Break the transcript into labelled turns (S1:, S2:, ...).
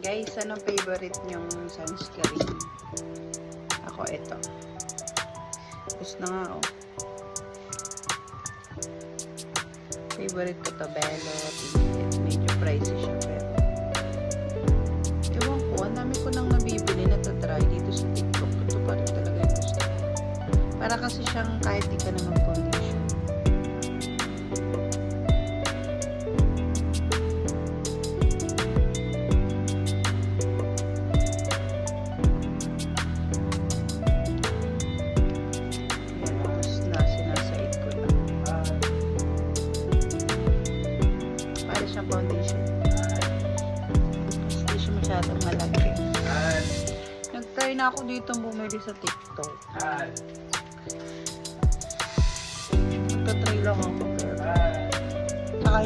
S1: Guys, anong favorite nyong sunscreen? Ako, ito. Tapos na nga, oh. Favorite ko to, Bello. Medyo pricey siya, pero ewan ko, ang dami ko nang nabibili na tatry dito sa TikTok. Ito pa rin talaga yung gusto ko. Para kasi siyang kahit di ka na mag-condition. Foundation. Hindi siya masyadong malaki. Nag-try na ako dito bumili sa TikTok. Nagtatry lang ako. Saka